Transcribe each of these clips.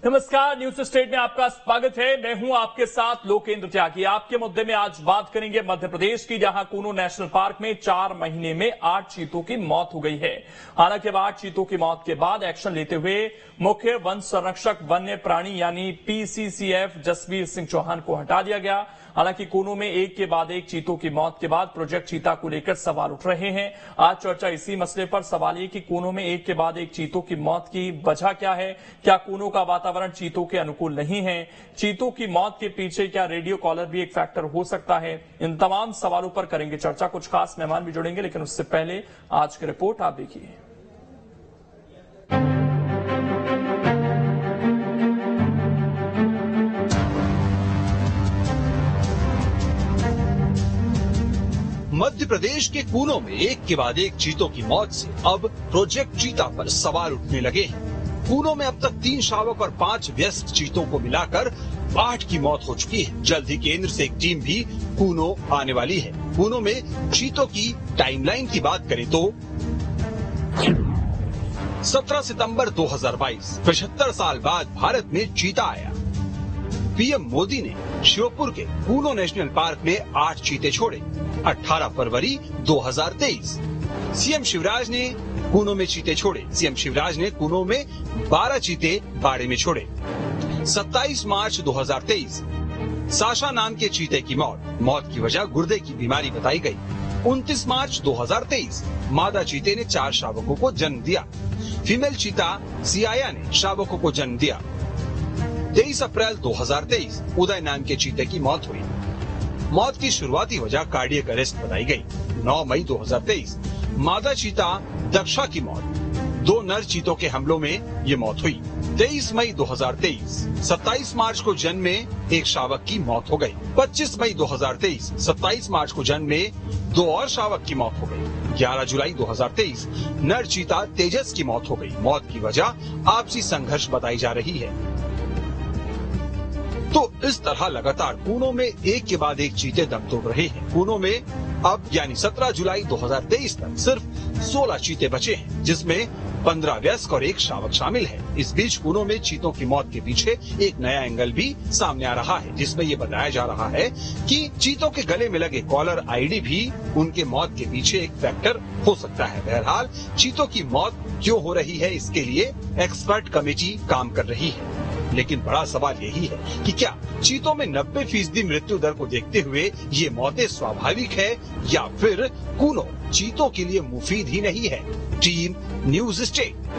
नमस्कार, news state में आपका स्वागत है। मैं हूं आपके साथ लोकेंद्र त्यागी। आपके मुद्दे में आज बात करेंगे मध्य प्रदेश की, जहां कूनो नेशनल पार्क में 4 महीने में 8 चीतों की मौत हो गई है। हालांकि अब 8 चीतों की मौत के बाद एक्शन लेते हुए मुख्य वन संरक्षक वन्य प्राणी यानी पीसीसीएफ जसवीर सिंह चौहान को हटा दिया गया। हालांकि कूनो में एक के बाद एक चीतों की मौत के बाद प्रोजेक्ट चीता को लेकर सवाल उठ रहे हैं। आज चर्चा इसी मसले पर। सवाल ये कि कूनो में एक के बाद एक चीतों की मौत की वजह क्या है? क्या कूनो का वातावरण चीतों के अनुकूल नहीं है? चीतों की मौत के पीछे क्या रेडियो कॉलर भी एक फैक्टर हो सकता है? इन तमाम सवालों पर करेंगे चर्चा। कुछ खास मेहमान भी जुड़ेंगे, लेकिन उससे पहले आज की रिपोर्ट आप देखिए। मध्य प्रदेश के कूनो में एक के बाद एक चीतों की मौत से अब प्रोजेक्ट चीता पर सवाल उठने लगे हैं। कूनो में अब तक 3 शावक और 5 व्यस्त चीतों को मिलाकर 8 की मौत हो चुकी है। जल्द ही केंद्र से एक टीम भी कूनो आने वाली है। कूनो में चीतों की टाइमलाइन की बात करें तो 17 सितंबर 2022, 75 साल बाद भारत में चीता आया। पीएम मोदी ने श्योपुर के कूनो नेशनल पार्क में 8 चीते छोड़े। 18 फरवरी 2023, सीएम शिवराज ने कूनो में चीते छोड़े। सीएम शिवराज ने कूनो में 12 चीते बाड़े में छोड़े। 27 मार्च 2023, साशा नाम के चीते की मौत की वजह गुर्दे की बीमारी बताई गई। 29 मार्च 2023, मादा चीते ने 4 शावकों को जन्म दिया। फीमेल चीता सियाया ने शावकों को जन्म दिया। 23 अप्रैल 2023, उदय नाम के चीते की मौत हुई। मौत की शुरुआती वजह कार्डियक अरेस्ट बताई गई। 9 मई 2023, मादा चीता दक्षा की मौत। 2 नर चीतों के हमलों में ये मौत हुई। 23 मई 2023, 27 मार्च को जन्मे एक शावक की मौत हो गई। 25 मई 2023, 27 मार्च को जन्मे 2 और शावक की मौत हो गई। 11 जुलाई 2023, नर चीता तेजस की मौत हो गई। मौत की वजह आपसी संघर्ष बताई जा रही है। तो इस तरह लगातार कूनो में एक के बाद एक चीते दम तोड़ रहे हैं। कूनो में अब यानी 17 जुलाई 2023 तक सिर्फ 16 चीते बचे हैं, जिसमें 15 वयस्क और 1 शावक शामिल है। इस बीच कूनो में चीतों की मौत के पीछे एक नया एंगल भी सामने आ रहा है, जिसमें ये बताया जा रहा है कि चीतों के गले में लगे कॉलर आईडी भी उनके मौत के पीछे एक फैक्टर हो सकता है। बहरहाल चीतों की मौत क्यों हो रही है, इसके लिए एक्सपर्ट कमेटी काम कर रही है। लेकिन बड़ा सवाल यही है कि क्या चीतों में 90% मृत्यु दर को देखते हुए ये मौतें स्वाभाविक है या फिर कूनो चीतों के लिए मुफीद ही नहीं है। Team news state.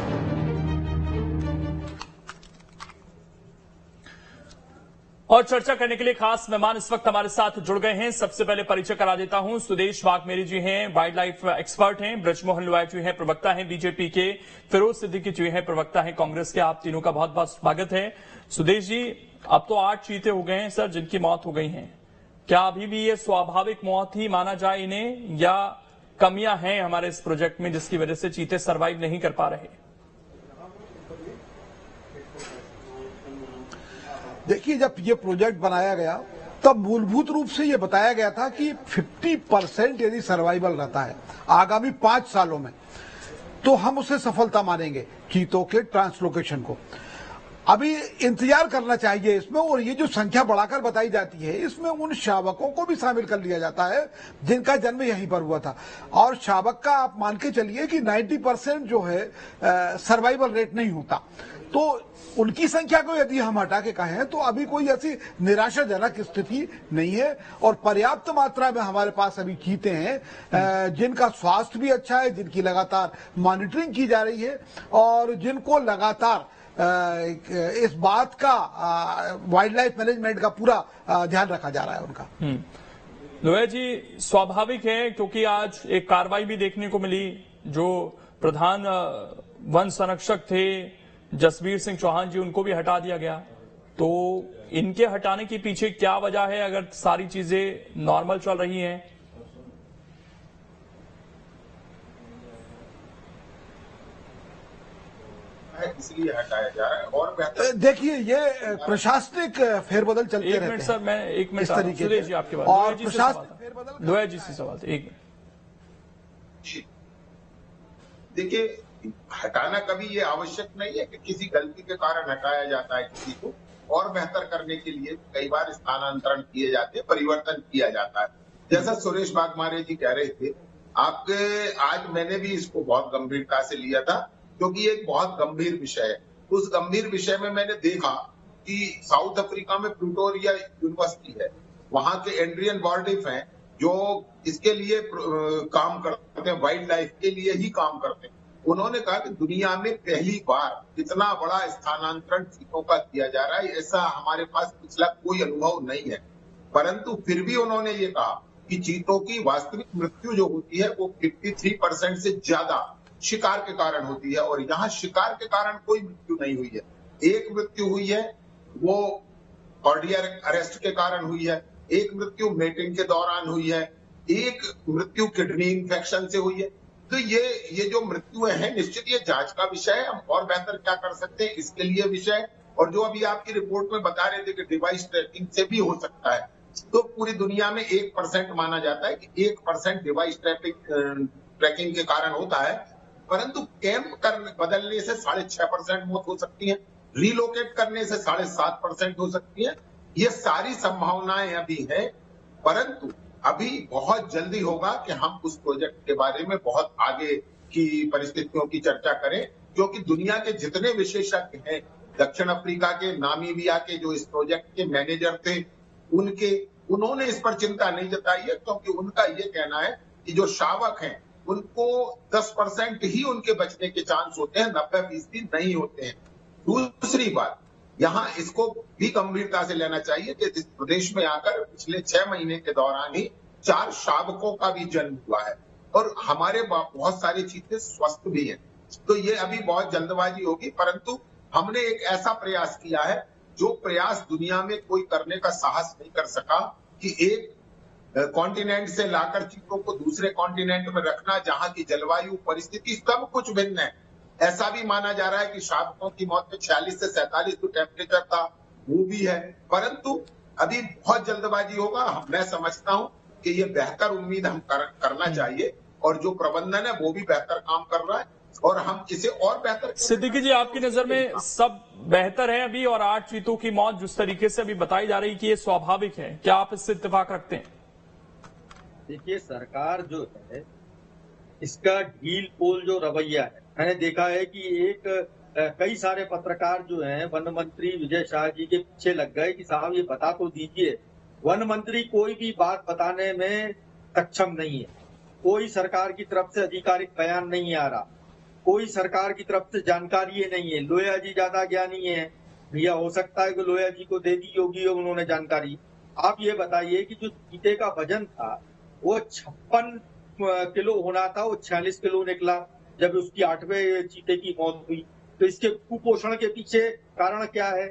और चर्चा करने के लिए खास मेहमान इस वक्त हमारे साथ जुड़ गए हैं। सबसे पहले परिचय करा देता हूं। सुदेश वाघमेरी जी हैं, वाइल्ड लाइफ एक्सपर्ट हैं। ब्रजमोहन लोया जी हैं, प्रवक्ता हैं बीजेपी के। फिरोज सिद्दीकी जी हैं, प्रवक्ता हैं कांग्रेस के। आप तीनों का बहुत बहुत स्वागत है। सुदेश जी, अब तो 8 चीते हो गए हैं सर जिनकी मौत हो गई है। क्या अभी भी ये स्वाभाविक मौत ही माना जाए इन्हें, या कमियां हैं हमारे इस प्रोजेक्ट में जिसकी वजह से चीते सर्वाइव नहीं कर पा रहे? देखिए, जब ये प्रोजेक्ट बनाया गया तब मूलभूत रूप से ये बताया गया था कि 50% यदि सर्वाइवल रहता है आगामी 5 सालों में तो हम उसे सफलता मानेंगे चीतों के ट्रांसलोकेशन को। अभी इंतजार करना चाहिए इसमें, और ये जो संख्या बढ़ाकर बताई जाती है इसमें उन शावकों को भी शामिल कर लिया जाता है जिनका जन्म यहीं पर हुआ था। और शावक का आप मान के चलिए कि 90% जो है सर्वाइवल रेट नहीं होता। तो उनकी संख्या को यदि हम हटा के कहें तो अभी कोई ऐसी निराशाजनक स्थिति नहीं है, और पर्याप्त मात्रा में हमारे पास अभी चीते हैं जिनका स्वास्थ्य भी अच्छा है, जिनकी लगातार मॉनिटरिंग की जा रही है, और जिनको लगातार इस बात का वाइल्ड लाइफ मैनेजमेंट का पूरा ध्यान रखा जा रहा है उनका। लोया जी, स्वाभाविक है क्योंकि आज एक कार्रवाई भी देखने को मिली। जो प्रधान वन संरक्षक थे जसवीर सिंह चौहान जी, उनको भी हटा दिया गया। तो इनके हटाने के पीछे क्या वजह है अगर सारी चीजें नॉर्मल चल रही हैं? इसलिए हटाया जा रहा है और बेहतर। देखिए, ये प्रशासनिक फेरबदल चलते रहते हैं। सर, मैं एक मिनट, सुरेश जी आपके बाद। और प्रशासनिक फेरबदल, लोया जी से सवाल था। एक देखिए, हटाना कभी ये आवश्यक नहीं है कि किसी गलती के कारण हटाया जाता है किसी को, और बेहतर करने के लिए कई बार स्थानांतरण किए जाते हैं, परिवर्तन किया जाता है। जैसा सुरेश बागमारे जी कह रहे थे, आपके आज मैंने भी इसको बहुत गंभीरता से लिया था, क्योंकि ये एक बहुत गंभीर विषय है। उस गंभीर विषय में मैंने देखा कि साउथ अफ्रीका में प्रिटोरिया यूनिवर्सिटी है, वहां के एंड्रियन वार्डिफ हैं जो इसके लिए काम करते हैं, वाइल्ड लाइफ के लिए ही काम करते हैं। उन्होंने कहा कि दुनिया में पहली बार इतना बड़ा स्थानांतरण चीतों का किया जा रहा है, ऐसा हमारे पास पिछला कोई अनुभव नहीं है। परंतु फिर भी उन्होंने ये कहा कि चीतों की वास्तविक मृत्यु जो होती है वो 53% से ज्यादा शिकार के कारण होती है, और यहाँ शिकार के कारण कोई मृत्यु नहीं हुई है। एक मृत्यु हुई है वो कार्डियक अरेस्ट के कारण हुई है, एक मृत्यु मेटिंग के दौरान हुई है, एक मृत्यु किडनी इंफेक्शन से हुई है। तो ये जो मृत्युएं हैं, निश्चित ये जांच का विषय है। हम और बेहतर क्या कर सकते हैं इसके लिए विषय, और जो अभी आपकी रिपोर्ट में बता रहे थे कि डिवाइस ट्रैकिंग से भी हो सकता है, तो पूरी दुनिया में 1% माना जाता है कि 1% डिवाइस ट्रैकिंग के कारण होता है। परंतु कैंप बदलने से 6.5% मौत हो सकती है, रिलोकेट करने से 7.5% हो सकती है। ये सारी संभावनाएं अभी है, परंतु अभी बहुत जल्दी होगा कि हम उस प्रोजेक्ट के बारे में बहुत आगे की परिस्थितियों की चर्चा करें, क्योंकि दुनिया के जितने विशेषज्ञ हैं, दक्षिण अफ्रीका के, नामीबिया के जो इस प्रोजेक्ट के मैनेजर थे, उन्होंने इस पर चिंता नहीं जताई है, क्योंकि उनका ये कहना है कि जो शावक हैं उनको 10% ही उनके बचने के चांस होते हैं, 90% नहीं होते हैं। दूसरी बात, यहाँ इसको भी गंभीरता से लेना चाहिए कि इस प्रदेश में आकर पिछले 6 महीने के दौरान ही 4 शावकों का भी जन्म हुआ है, और हमारे बहुत सारी चीजें स्वस्थ भी हैं। तो ये अभी बहुत जल्दबाजी होगी, परंतु हमने एक ऐसा प्रयास किया है जो प्रयास दुनिया में कोई करने का साहस नहीं कर सका, कि एक कॉन्टिनेंट से लाकर चीजों को दूसरे कॉन्टिनेंट में रखना, जहां की जलवायु परिस्थिति सब कुछ भिन्न है। ऐसा भी माना जा रहा है कि शावकों की मौत में 46 से 47 जो टेम्परेचर था वो भी है, परंतु अभी बहुत जल्दबाजी होगा। मैं समझता हूं कि ये बेहतर उम्मीद हम करना चाहिए, और जो प्रबंधन है वो भी बेहतर काम कर रहा है, और हम इसे और बेहतर। सिद्दीकी जी, आपकी नजर में सब बेहतर है अभी, और 8 चीतों की मौत जिस तरीके से अभी बताई जा रही कि ये स्वाभाविक है, क्या आप इससे इत्तेफाक रखते हैं? देखिए, सरकार जो है इसका ढील पोल जो रवैया है, मैंने देखा है कि कई सारे पत्रकार जो हैं वन मंत्री विजय शाह जी के पीछे लग गए कि साहब ये बता तो दीजिए। वन मंत्री कोई भी बात बताने में सक्षम नहीं है, कोई सरकार की तरफ से आधिकारिक बयान नहीं आ रहा, कोई सरकार की तरफ से जानकारी नहीं है। लोया जी ज्यादा ज्ञानी है, भैया हो सकता है कि लोया जी को दे दी होगी उन्होंने जानकारी। आप ये बताइए कि जो चीते का वजन था वो 56 किलो होना था, वो 46 किलो निकला जब उसकी 8वें चीते की मौत हुई। तो इसके कुपोषण के पीछे कारण क्या है?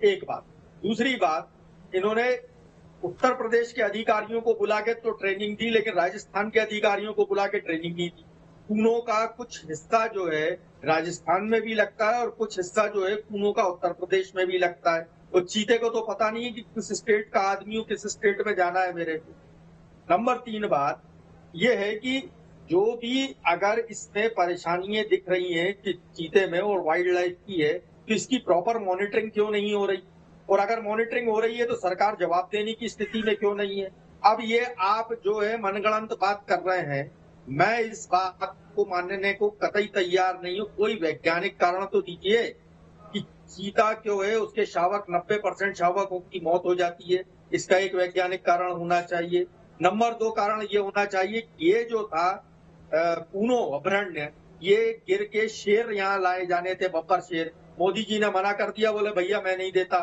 एक बात। दूसरी बात, इन्होंने उत्तर प्रदेश के अधिकारियों को बुला के तो ट्रेनिंग दी, लेकिन राजस्थान के अधिकारियों को बुला के ट्रेनिंग नहीं दी। कूनों का कुछ हिस्सा जो है राजस्थान में भी लगता है, और कुछ हिस्सा जो है कूनों का उत्तर प्रदेश में भी लगता है। और चीते को तो पता नहीं है कि किस स्टेट का आदमी किस स्टेट में जाना है मेरे को। नंबर 3 बात यह है कि जो भी अगर इसमें परेशानियां दिख रही हैं कि चीते में और वाइल्ड लाइफ की है, तो इसकी प्रॉपर मॉनिटरिंग क्यों नहीं हो रही? और अगर मॉनिटरिंग हो रही है तो सरकार जवाब देने की स्थिति में क्यों नहीं है? अब ये आप जो है मनगढ़ंत बात कर रहे हैं, मैं इस बात को मानने को कतई तैयार नहीं हूँ। कोई वैज्ञानिक कारण तो दीजिए कि चीता क्यों है उसके शावक 90% शावकों की मौत हो जाती है, इसका एक वैज्ञानिक कारण होना चाहिए। नंबर 2 कारण ये होना चाहिए, ये जो था कूनो अभयारण्य, ये गिर के शेर यहाँ लाए जाने थे, बब्बर शेर। मोदी जी ने मना कर दिया, बोले भैया मैं नहीं देता,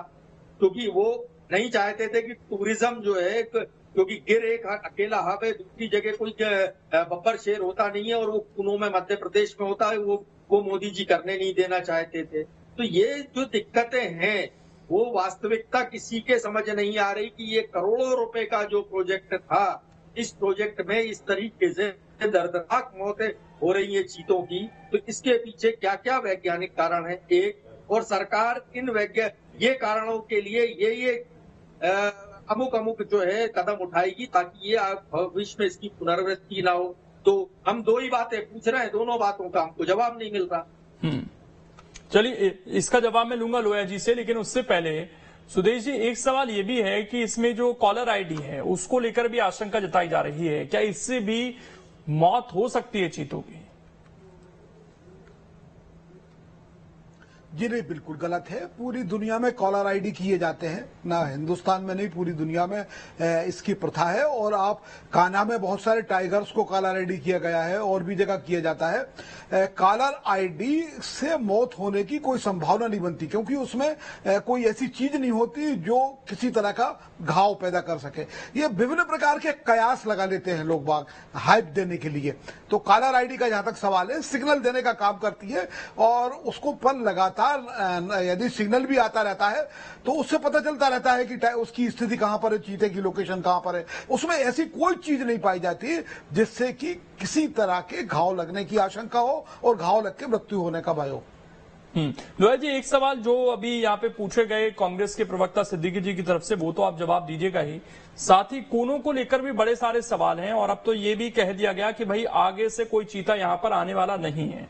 क्योंकि वो नहीं चाहते थे कि टूरिज्म जो है, क्योंकि गिर एक अकेला हब है, दूसरी जगह कोई बब्बर शेर होता नहीं है, और वो कूनो में मध्य प्रदेश में होता है, वो मोदी जी करने नहीं देना चाहते थे। तो ये जो दिक्कतें हैं वो वास्तविकता किसी के समझ नहीं आ रही कि ये करोड़ों रुपए का जो प्रोजेक्ट था, इस प्रोजेक्ट में इस तरीके से दर्दनाक मौतें हो रही है चीतों की, तो इसके पीछे क्या क्या वैज्ञानिक कारण है? एक, और सरकार इन ये कारणों के लिए ये अमुक जो है कदम उठाएगी ताकि ये भविष्य में इसकी पुनरावृत्ति ना हो। तो हम दो ही बातें पूछ रहे हैं, दोनों बातों का हमको जवाब नहीं मिल रहा। चलिए इसका जवाब मैं लूंगा लोया जी से, लेकिन उससे पहले सुदेश जी एक सवाल ये भी है कि इसमें जो कॉलर आईडी है उसको लेकर भी आशंका जताई जा रही है, क्या इससे भी मौत हो सकती है चीतों की? जी नहीं, बिल्कुल गलत है। पूरी दुनिया में कॉलर आईडी किए जाते हैं, ना हिंदुस्तान में नहीं पूरी दुनिया में इसकी प्रथा है। और आप कान्हा में बहुत सारे टाइगर्स को कॉलर आईडी किया गया है और भी जगह किया जाता है। कॉलर आईडी से मौत होने की कोई संभावना नहीं बनती, क्योंकि उसमें कोई ऐसी चीज नहीं होती जो किसी तरह का घाव पैदा कर सके। ये विभिन्न प्रकार के कयास लगा लेते हैं लोग बाग हाइप देने के लिए। तो कॉलर आईडी का जहां तक सवाल है, सिग्नल देने का काम करती है और उसको पर लगातार यदि सिग्नल भी आता रहता है तो उससे पता चलता रहता है कि उसकी स्थिति कहां पर है, चीते की लोकेशन कहां पर है। उसमें ऐसी कोई चीज नहीं पाई जाती जिससे कि किसी तरह के घाव लगने की आशंका हो और घाव लग के मृत्यु होने का भय हो। लोया जी एक सवाल जो अभी यहाँ पे पूछे गए कांग्रेस के प्रवक्ता सिद्दीकी जी की तरफ से, वो तो आप जवाब दीजिएगा ही, साथ ही कूनों को लेकर भी बड़े सारे सवाल हैं और अब तो ये भी कह दिया गया कि भाई आगे से कोई चीता यहाँ पर आने वाला नहीं है,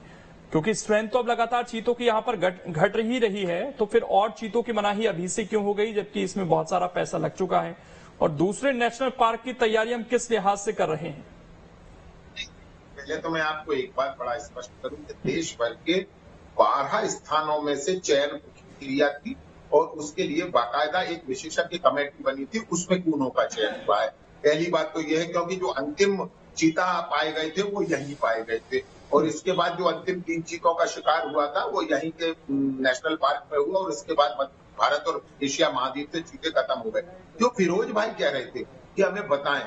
क्योंकि स्ट्रेंथ तो अब लगातार चीतों की यहाँ पर घट ही रही है। तो फिर और चीतों की मनाही अभी से क्यों हो गई, जबकि इसमें बहुत सारा पैसा लग चुका है? और दूसरे नेशनल पार्क की तैयारी हम किस लिहाज से कर रहे हैं? पहले तो मैं आपको एक बात बड़ा स्पष्ट करूं कि देश भर के 12 स्थानों में से चयन प्रक्रिया थी और उसके लिए बाकायदा एक विशेषज्ञ कमेटी बनी थी, उसमें कूनों का चयन हुआ है। पहली बात तो यह है क्योंकि जो अंतिम चीता पाए गए थे वो यहीं पाए गए थे और इसके बाद जो अंतिम 3 चीतों का शिकार हुआ था वो यहीं के नेशनल पार्क में हुआ और इसके बाद भारत और एशिया महाद्वीप से चीते खत्म हो गए। जो फिरोज भाई कह रहे थे कि हमें बताएं,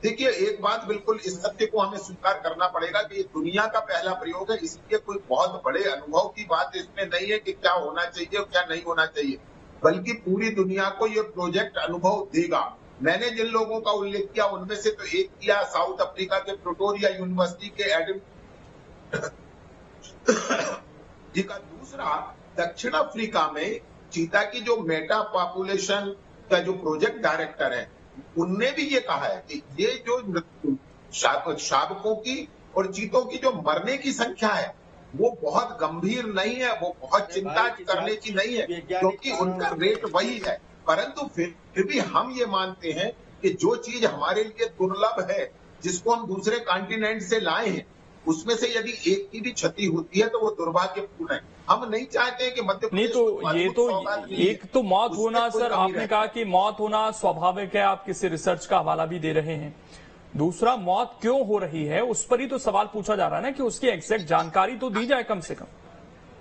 देखिए एक बात बिल्कुल इस सत्य को हमें स्वीकार करना पड़ेगा कि ये दुनिया का पहला प्रयोग है, इसलिए कोई बहुत बड़े अनुभव की बात इसमें नहीं है कि क्या होना चाहिए और क्या नहीं होना चाहिए, बल्कि पूरी दुनिया को ये प्रोजेक्ट अनुभव देगा। मैंने जिन लोगों का उल्लेख किया उनमें से तो एक किया साउथ अफ्रीका के प्रिटोरिया यूनिवर्सिटी के एडम जी का, दूसरा दक्षिण अफ्रीका में चीता की जो मेटा पॉपुलेशन का जो प्रोजेक्ट डायरेक्टर है उनने भी ये कहा है कि ये जो शावकों की और चीतों की जो मरने की संख्या है वो बहुत गंभीर नहीं है, वो बहुत चिंता करने की नहीं है, क्योंकि उनका रेट वही है। परंतु फिर भी हम ये मानते हैं कि जो चीज हमारे लिए दुर्लभ है, जिसको हम दूसरे कॉन्टिनेंट से लाए हैं, उसमें से यदि एक की भी क्षति होती है तो वो दुर्भाग्यपूर्ण है। हम नहीं चाहते हैं कि मध्य प्रदेश नहीं, तो ये तो एक तो मौत होना, सर आपने कहा कि मौत होना स्वाभाविक है, आप किसी रिसर्च का हवाला भी दे रहे हैं। दूसरा, मौत क्यों हो रही है उस पर ही तो सवाल पूछा जा रहा है ना, कि उसकी एग्जैक्ट जानकारी तो दी जाए कम से कम।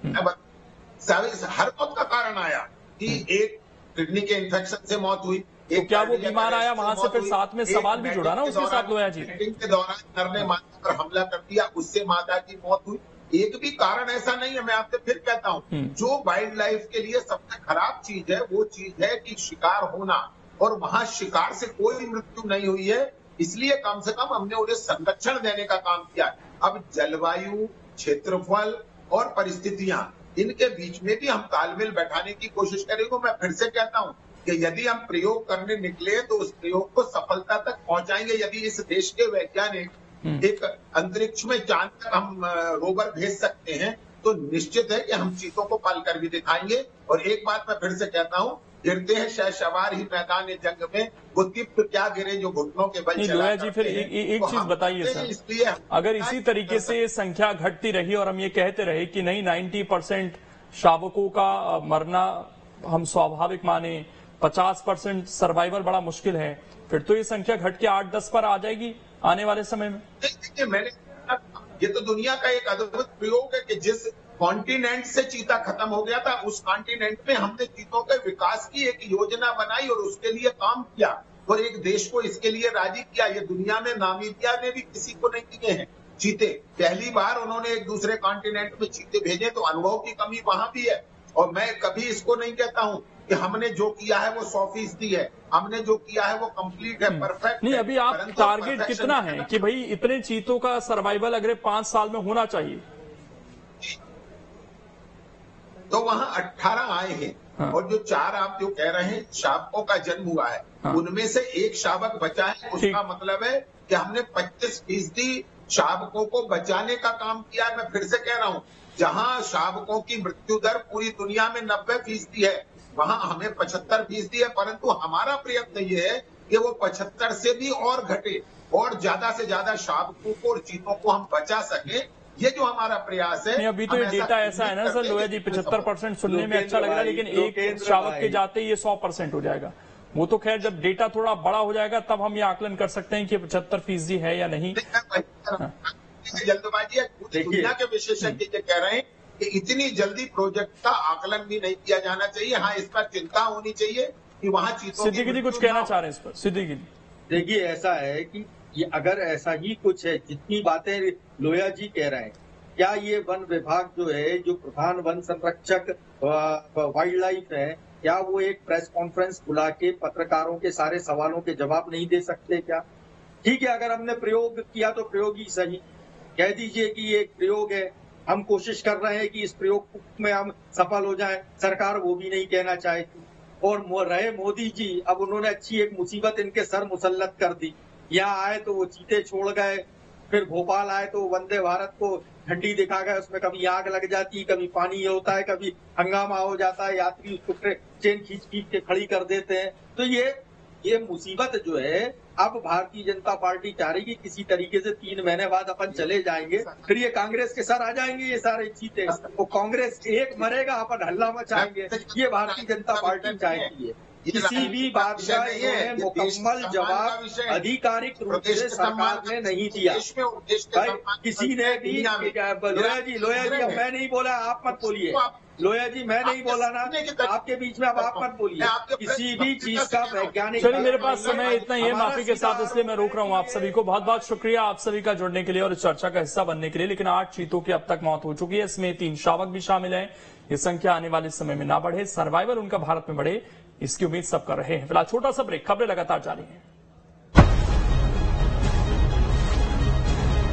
हर मौत का कारण आया कि एक किडनी के इन्फेक्शन से मौत हुई, तो क्या वो बीमार आया वहां से, फिर साथ में सवाल भी जुड़ा ना उसके साथ लोया जी। मीटिंग के दौरान नर ने माता पर हमला कर दिया, उससे माता की मौत हुई। एक भी कारण ऐसा नहीं है। मैं आपसे फिर कहता हूं, जो वाइल्ड लाइफ के लिए सबसे खराब चीज है वो चीज है कि शिकार होना, और वहां शिकार से कोई मृत्यु नहीं हुई है, इसलिए कम से कम हमने उन्हें संरक्षण देने का काम किया। अब जलवायु, क्षेत्रफल और परिस्थितियां, इनके बीच में भी हम तालमेल बैठाने की कोशिश करेंगे। मैं फिर से कहता हूं कि यदि हम प्रयोग करने निकले तो उस प्रयोग को सफलता तक पहुंचाएंगे। यदि इस देश के वैज्ञानिक एक अंतरिक्ष में चांद तक हम रोवर भेज सकते हैं तो निश्चित है कि हम चीतों को पाल कर भी दिखाएंगे। और एक बात मैं फिर से कहता हूं, गिरते हैं शहसवार ही मैदान जंग में, वो तिप्प क्या गिरे जो घुटनों के बल चला। लोया जी फिर एक चीज बताइए सर, इसलिए अगर इसी तरीके से संख्या घटती रही और हम ये कहते रहे कि नहीं 90% शावकों का मरना हम स्वाभाविक माने, 50% सर्वाइवल बड़ा मुश्किल है, फिर तो ये संख्या घट के 8-10 पर आ जाएगी आने वाले समय में। देखिए, ये तो दुनिया का एक अद्भुत प्रयोग है कि जिस कॉन्टिनेंट से चीता खत्म हो गया था उस कॉन्टिनेंट में हमने चीतों के विकास की एक योजना बनाई और उसके लिए काम किया और एक देश को इसके लिए राजी किया। ये दुनिया में नामीबिया ने भी किसी को नहीं दिए हैं चीते। पहली बार उन्होंने एक दूसरे कॉन्टिनेंट में चीते भेजे, तो अनुभव की कमी वहां भी है। और मैं कभी इसको नहीं कहता हूं कि हमने जो किया है वो 100% है, हमने जो किया है वो कंप्लीट है, परफेक्ट नहीं। अभी आप टारगेट कितना है कि भाई इतने चीतों का सर्वाइवल अगले 5 साल में होना चाहिए? तो वहां 18 आए हैं। हाँ। और जो 4 आप जो कह रहे हैं शावकों का जन्म हुआ है, हाँ। उनमें से एक शावक बचा है। उसका मतलब है कि हमने 25% शावकों को बचाने का काम किया है। मैं फिर से कह रहा हूं, जहां शावकों की मृत्यु दर पूरी दुनिया में 90% है, वहां हमें 75% है, परंतु हमारा प्रयत्न ये है कि वो 75 से भी और घटे और ज्यादा से ज्यादा शावकों को और चीतों को हम बचा सके। ये जो हमारा प्रयास है। नहीं, अभी तो ये डेटा ऐसा है ना सर लोया जी, 75% सुनने में अच्छा लग रहा है, लेकिन एक शावक के जाते ही ये 100% हो जाएगा। वो तो खैर जब डेटा थोड़ा बड़ा हो जाएगा तब हम ये आकलन कर सकते हैं कि 75% है या नहीं। जल्दबाजी है, दुनिया के विशेषज्ञ कह रहे हैं कि इतनी जल्दी प्रोजेक्ट का आकलन भी नहीं किया जाना चाहिए। हाँ, इस पर चिंता होनी चाहिए कि वहाँ चीतों सिद्दीकी जी कुछ कहना चाह रहे हैं इस पर। सिद्दीकी जी देखिए, ऐसा है कि ये अगर ऐसा ही कुछ है, जितनी बातें लोया जी कह रहे हैं, क्या ये वन विभाग जो है, जो प्रधान वन संरक्षक वाइल्ड लाइफ है, क्या वो एक प्रेस कॉन्फ्रेंस बुला के पत्रकारों के सारे सवालों के जवाब नहीं दे सकते क्या? ठीक है, अगर हमने प्रयोग किया तो प्रयोग ही सही, कह दीजिए कि ये एक प्रयोग है, हम कोशिश कर रहे हैं कि इस प्रयोग में हम सफल हो जाएं। सरकार वो भी नहीं कहना चाहती। और रहे मोदी जी, अब उन्होंने अच्छी एक मुसीबत इनके सर मुसल्लत कर दी। यहाँ आए तो वो चीते छोड़ गए, फिर भोपाल आए तो वंदे भारत को झंडी दिखा गए, उसमें कभी आग लग जाती, कभी पानी ये होता है, कभी हंगामा हो जाता है, यात्री उसको चेन खींच के खड़ी कर देते हैं। तो ये मुसीबत जो है, अब भारतीय जनता पार्टी चाह रही कि किसी तरीके से 3 महीने बाद अपन चले जाएंगे, फिर ये कांग्रेस के सर आ जाएंगे, ये सारे चीते, वो कांग्रेस एक मरेगा, अपन हल्ला मचाएंगे। ये भारतीय जनता पार्टी चाहती है। किसी भी बात का मुकम्मल जवाब आधिकारिक रूप से सरकार ने नहीं दिया। भाई किसी ने भी, लोया जी अब मैं नहीं बोला, आप मत बोलिए। लोया जी मैं नहीं बोला ना, आपके बीच में अब आप मत बोलिए। किसी भी चीज का वैज्ञानिक। चलिए, मेरे पास समय इतना ही है, माफी के साथ, इसलिए मैं रोक रहा हूं आप सभी को। बहुत बहुत शुक्रिया आप सभी का जुड़ने के लिए और इस चर्चा का हिस्सा बनने के लिए। लेकिन 8 चीतों की अब तक मौत हो चुकी है, इसमें 3 शावक भी शामिल हैं। ये संख्या आने वाले समय में ना बढ़े, सर्वाइवल उनका भारत में बढ़े, इसकी उम्मीद सब कर रहे हैं। फिलहाल छोटा सा ब्रेक, खबरें लगातार जारी हैं।